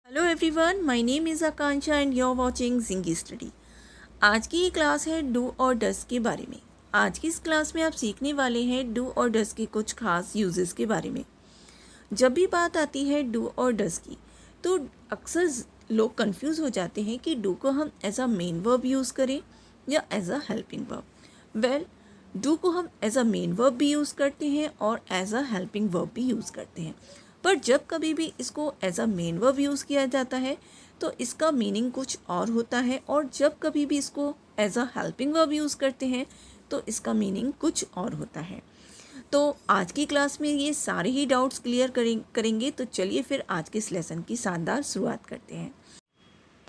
Hello everyone, my name is Akanksha and you are watching Zingy study. आज की ये class है डू और डस के बारे में। आज की इस क्लास में आप सीखने वाले हैं डू और डस के कुछ खास यूजेस के बारे में। जब भी बात आती है डू और डस की तो अक्सर लोग कंफ्यूज हो जाते हैं कि डू को हम as a main verb use करें या as a helping verb. Well, do को हम एज अ मेन वर्ब भी यूज़ करते हैं और एज अ हेल्पिंग वर्ब भी यूज़ करते हैं। पर जब कभी भी इसको as a main verb use किया जाता है तो इसका मीनिंग कुछ और होता है, और जब कभी भी इसको as a helping verb use करते हैं तो इसका मीनिंग कुछ और होता है। तो आज की क्लास में ये सारे ही डाउट्स क्लियर करेंगे। तो चलिए फिर आज के इस लेसन की शानदार शुरुआत करते हैं।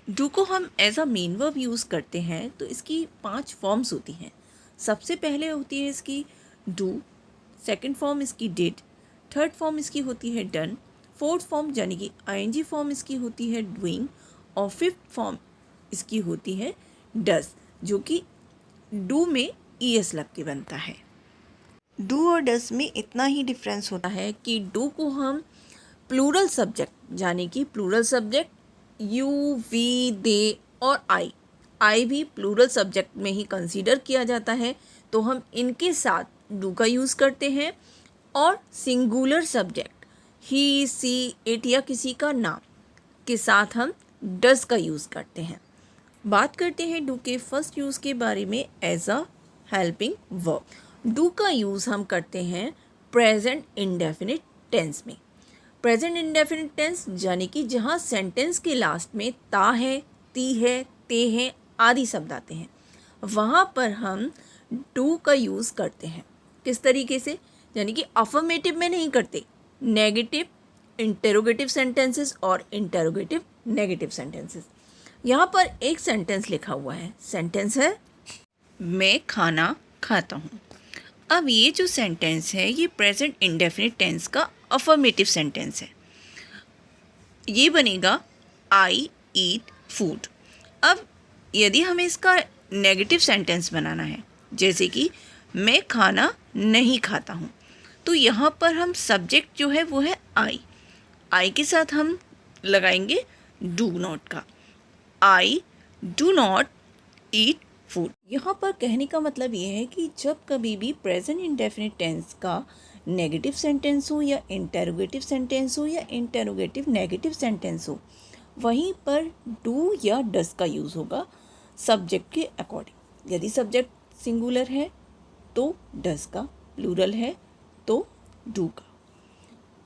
डू को हम as a main verb use करते हैं तो इसकी 5 फॉर्म्स होती हैं। सबसे पहले होती है इसकी डू, सेकंड फॉर्म इसकी डिड, थर्ड फॉर्म इसकी होती है डन, फोर्थ फॉर्म यानी कि आईएनजी फॉर्म इसकी होती है डूइंग, और फिफ्थ फॉर्म इसकी होती है डज, जो कि डू में ईएस लग के बनता है। डू और डज में इतना ही डिफरेंस होता है कि डू को हम प्लूरल सब्जेक्ट यानी कि प्लूरल सब्जेक्ट यू, वी, दे और आई भी प्लूरल सब्जेक्ट में ही कंसीडर किया जाता है, तो हम इनके साथ डू का यूज़ करते हैं। और singular subject he, she, it या किसी का नाम के साथ हम डज का यूज़ करते हैं। बात करते हैं डू के फर्स्ट यूज़ के बारे में as a helping verb. Do का यूज़ हम करते हैं प्रेजेंट इंडेफिनिट टेंस में। प्रेजेंट इंडेफिनिट टेंस यानी कि जहाँ सेंटेंस के लास्ट में ता है, ती है, ते है आदि शब्द आते हैं, वहाँ पर हम डू का यूज़ करते हैं। किस तरीके से? यानी कि अफर्मेटिव में नहीं करते, नेगेटिव इंटेरोगेटिव सेंटेंसेस और इंटेरोगेटिव नेगेटिव सेंटेंसेस। यहाँ पर एक सेंटेंस लिखा हुआ है, सेंटेंस है मैं खाना खाता हूँ। अब ये जो सेंटेंस है ये प्रेजेंट इंडेफिनिट टेंस का अफर्मेटिव सेंटेंस है। ये बनेगा आई ईट फूड। अब यदि हमें इसका नेगेटिव सेंटेंस बनाना है, जैसे कि मैं खाना नहीं खाता हूँ, तो यहाँ पर हम सब्जेक्ट जो है वो है आई के साथ हम लगाएंगे डू नॉट का। I do not eat food. यहाँ पर कहने का मतलब ये है कि जब कभी भी प्रेजेंट इंडेफिनिट टेंस का नेगेटिव सेंटेंस हो या इंटेरोगेटिव सेंटेंस हो या इंटेरोगेटिव नेगेटिव सेंटेंस हो, वहीं पर डू या डस का यूज़ होगा सब्जेक्ट के अकॉर्डिंग। यदि सब्जेक्ट सिंगुलर है तो डस का, प्लूरल है तो डू का।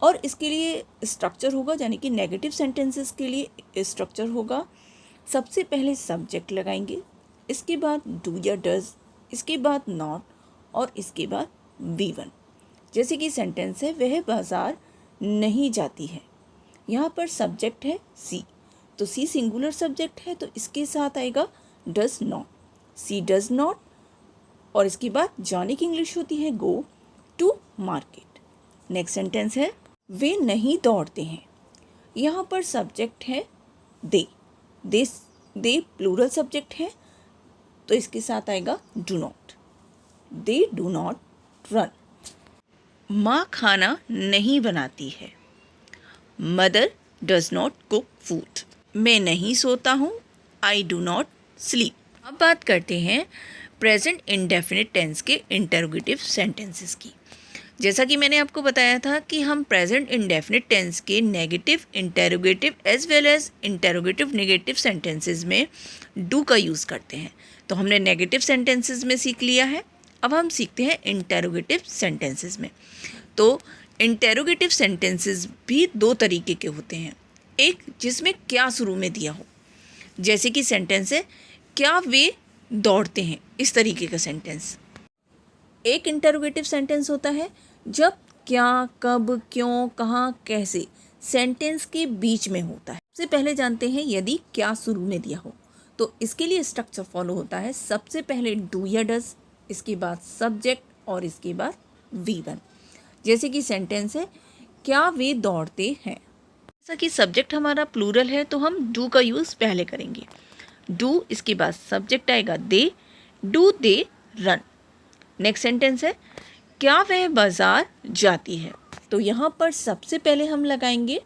और इसके लिए स्ट्रक्चर होगा, यानी कि नेगेटिव सेंटेंसेस के लिए स्ट्रक्चर होगा, सबसे पहले सब्जेक्ट लगाएंगे, इसके बाद डू या डज, इसके बाद नॉट और इसके बाद वी1। जैसे कि सेंटेंस है वह बाज़ार नहीं जाती है, यहाँ पर सब्जेक्ट है सी, तो सी सिंगुलर सब्जेक्ट है तो इसके साथ आएगा does not, she does not, और इसके बाद जाने की इंग्लिश होती है go to market. Next sentence है वे नहीं दौड़ते हैं, यहाँ पर सब्जेक्ट है दे, दे प्लूरल सब्जेक्ट है तो इसके साथ आएगा do not, they do not run. माँ खाना नहीं बनाती है, mother does not cook food. मैं नहीं सोता हूँ, आई डू नॉट स्लीप। अब बात करते हैं प्रेजेंट इंडेफिनिट टेंस के इंटेरोगेटिव सेंटेंसेस की। जैसा कि मैंने आपको बताया था कि हम प्रेजेंट इंडेफिनिट टेंस के negative interrogative as well as interrogative negative sentences में डू का यूज़ करते हैं। तो हमने नेगेटिव सेंटेंसेस में सीख लिया है, अब हम सीखते हैं इंटेरोगेटिव सेंटेंसेस में। तो इंटेरोगेटिव सेंटेंसेस भी दो तरीके के होते हैं, एक जिसमें क्या शुरू में दिया हो, जैसे कि सेंटेंस है क्या वे दौड़ते हैं, इस तरीके का सेंटेंस। एक इंटरोगेटिव सेंटेंस होता है जब क्या, कब, क्यों, कहाँ, कैसे सेंटेंस के बीच में होता है। सबसे पहले जानते हैं यदि क्या शुरू में दिया हो तो इसके लिए स्ट्रक्चर फॉलो होता है, सबसे पहले डू या डज, इसके बाद सब्जेक्ट और इसके बाद वी1। जैसे कि सेंटेंस है क्या वे दौड़ते हैं, जैसा कि सब्जेक्ट हमारा प्लूरल है तो हम डू का यूज़ पहले करेंगे, डू, इसके बाद सब्जेक्ट आएगा they, do they run. Next sentence है क्या वह बाज़ार जाती है, तो यहाँ पर सबसे पहले हम लगाएंगे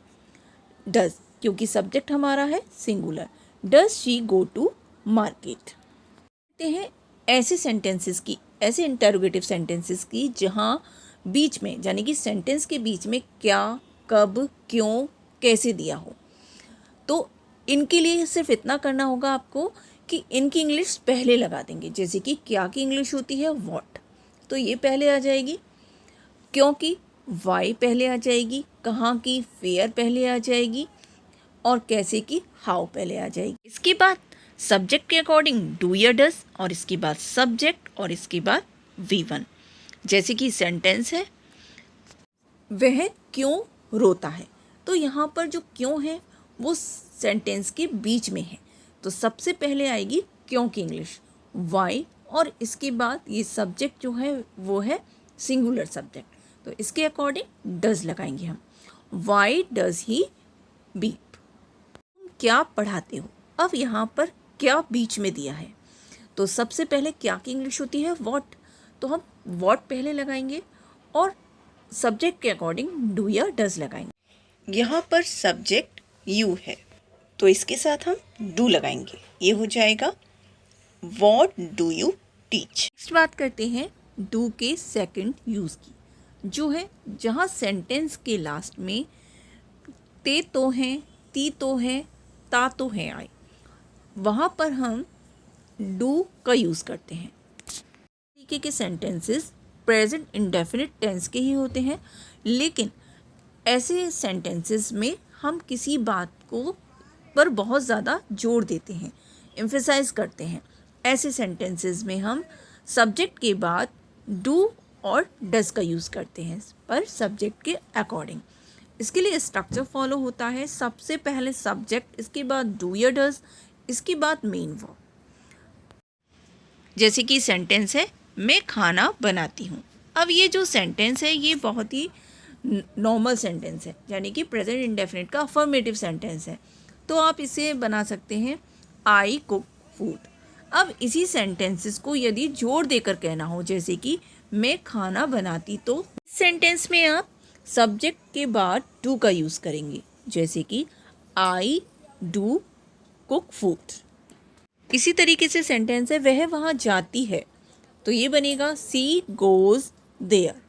डज, क्योंकि सब्जेक्ट हमारा है singular. Does she go to market. देखते हैं ऐसे सेंटेंसेस की, ऐसे इंटरोगेटिव सेंटेंसेस की जहाँ बीच में, यानी कि सेंटेंस के बीच में क्या, कब, क्यों, कैसे दिया हो। तो इनके लिए सिर्फ इतना करना होगा आपको कि इनकी इंग्लिश पहले लगा देंगे। जैसे कि क्या की इंग्लिश होती है व्हाट, तो ये पहले आ जाएगी। क्यों की वाई पहले आ जाएगी। कहाँ की वेयर पहले आ जाएगी। और कैसे की हाउ पहले आ जाएगी। इसके बाद सब्जेक्ट के अकॉर्डिंग डू या डज, और इसके बाद सब्जेक्ट, और इसके बाद V1। जैसे कि सेंटेंस है वह क्यों रोता है, तो यहाँ पर जो क्यों है वो सेंटेंस के बीच में है, तो सबसे पहले आएगी क्यों की इंग्लिश वाई, और इसके बाद ये सब्जेक्ट जो है वो है सिंगुलर सब्जेक्ट, तो इसके अकॉर्डिंग डज लगाएंगे हम। Why does he beep. तुम क्या पढ़ाते हो, अब यहाँ पर क्या बीच में दिया है, तो सबसे पहले क्या की इंग्लिश होती है व्हाट, तो हम व्हाट पहले लगाएंगे और सब्जेक्ट के अकॉर्डिंग डू या डज लगाएंगे। यहाँ पर सब्जेक्ट यू है तो इसके साथ हम डू लगाएंगे, ये हो जाएगा what do you teach. Next बात करते हैं डू के सेकंड यूज़ की, जो है जहाँ सेंटेंस के लास्ट में ते तो हैं, ती तो है, ता तो है आए, वहाँ पर हम डू का यूज़ करते हैं। तरीके के सेंटेंसेस प्रेजेंट इंडेफिनिट टेंस के ही होते हैं, लेकिन ऐसे सेंटेंसेस में हम किसी बात को पर बहुत ज़्यादा जोर देते हैं, एम्फेसाइज करते हैं। ऐसे सेंटेंसेस में हम सब्जेक्ट के बाद डू और डज का यूज़ करते हैं पर सब्जेक्ट के अकॉर्डिंग। इसके लिए स्ट्रक्चर फॉलो होता है, सबसे पहले सब्जेक्ट, इसके बाद डू या डज, इसके बाद मेन वर्ब। जैसे कि सेंटेंस है मैं खाना बनाती हूँ। अब ये जो सेंटेंस है ये बहुत ही नॉर्मल सेंटेंस है, यानी कि प्रेजेंट इंडेफिनिट का अफर्मेटिव सेंटेंस है, तो आप इसे बना सकते हैं आई कुक फूड। अब इसी सेंटेंसेस को यदि जोर देकर कहना हो, जैसे कि मैं खाना बनाती, तो इस सेंटेंस में आप सब्जेक्ट के बाद डू का यूज़ करेंगे, जैसे कि आई डू कुक फूड। इसी तरीके से सेंटेंस है वह वहाँ जाती है, तो ये बनेगा सी गोज़ देयर।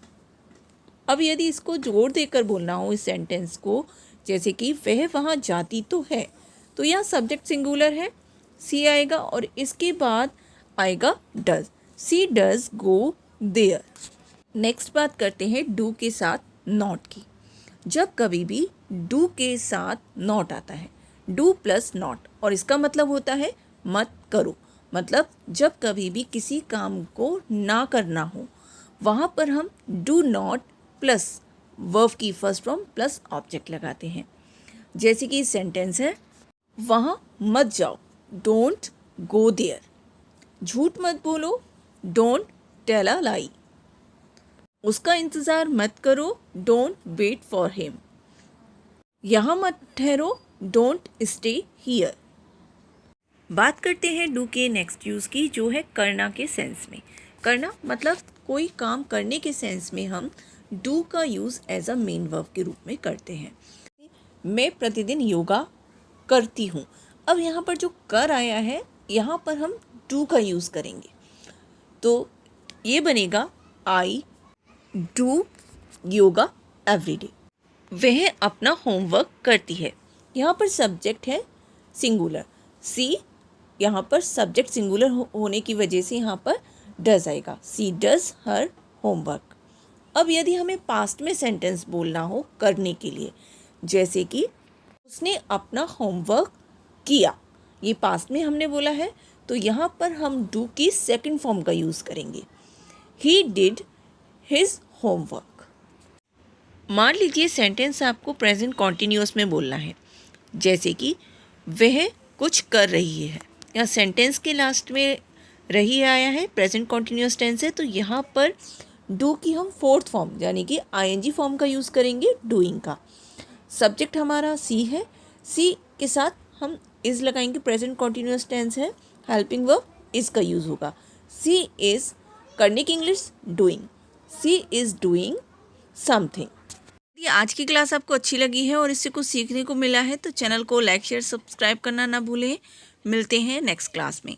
अब यदि इसको जोर देकर बोलना हो इस सेंटेंस को, जैसे कि वह वहाँ जाती तो है, तो यहाँ सब्जेक्ट सिंगुलर है, सी आएगा और इसके बाद आएगा does, she does go there. Next बात करते हैं डू के साथ नॉट की। जब कभी भी डू के साथ नॉट आता है, डू प्लस नॉट, और इसका मतलब होता है मत करो, मतलब जब कभी भी किसी काम को ना करना हो, वहाँ पर हम डू नॉट प्लस वर्ब की फर्स्ट फॉर्म प्लस ऑब्जेक्ट लगाते हैं। जैसे कि सेंटेंस है वहाँ मत जाओ, डोंट गो देयर। झूठ मत बोलो, डोंट टेल अ लाई। उसका इंतज़ार मत करो, डोंट वेट फॉर हिम। यहाँ मत ठहरो, डोंट स्टे हियर। बात करते हैं डू के नेक्स्ट यूज़ की, जो है करना के सेंस में। करना मतलब कोई काम करने के सेंस में हम डू का use as a main verb के रूप में करते हैं। मैं प्रतिदिन योगा करती हूँ। अब यहाँ पर जो कर आया है, यहाँ पर हम डू का यूज़ करेंगे, तो ये बनेगा आई डू योगा एवरीडे। वह अपना होमवर्क करती है। यहाँ पर सब्जेक्ट है सिंगुलर, सी, यहाँ पर सब्जेक्ट सिंगुलर होने की वजह से यहाँ पर डज आएगा, सी डज हर होमवर्क। अब यदि हमें पास्ट में सेंटेंस बोलना हो करने के लिए, जैसे कि उसने अपना होमवर्क किया, ये पास्ट में हमने बोला है, तो यहाँ पर हम डू की सेकंड फॉर्म का यूज़ करेंगे, ही डिड हिज होमवर्क। मान लीजिए सेंटेंस आपको प्रेजेंट कॉन्टिन्यूअस में बोलना है, जैसे कि वह कुछ कर रही है, या सेंटेंस के लास्ट में रही आया है, प्रेजेंट कॉन्टिन्यूअस टेंस है, तो यहाँ पर डू की हम फोर्थ फॉर्म यानी कि आईएनजी फॉर्म का यूज़ करेंगे डूइंग का। सब्जेक्ट हमारा सी है, सी के साथ हम इज़ लगाएंगे, प्रेजेंट कॉन्टिन्यूअस टेंस है, हेल्पिंग वर्ब इज़ का यूज़ होगा। सी इज़ करने की English doing, she is doing something. यदि आज की क्लास आपको अच्छी लगी है और इससे कुछ सीखने को मिला है तो चैनल को लाइक शेयर सब्सक्राइब करना ना भूलें। मिलते हैं नेक्स्ट क्लास में।